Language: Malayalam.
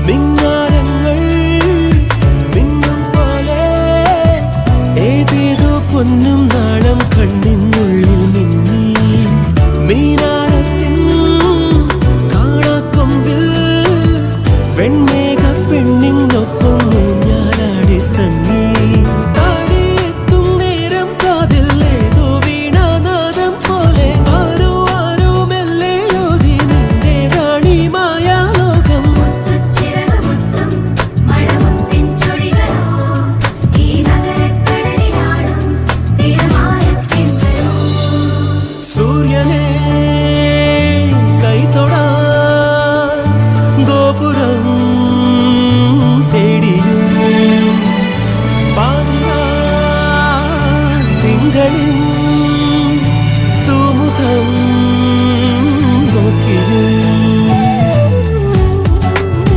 മിന്നാരങ്ങൾ മിന്നും പോലെ ഏതേതോ പൊന്നും നാളം കണ്ണിനുള്ളിൽ മിന്നി മീനാരത്തിൻ കാണാക്കൊമ്പിൽ വെണ്മേ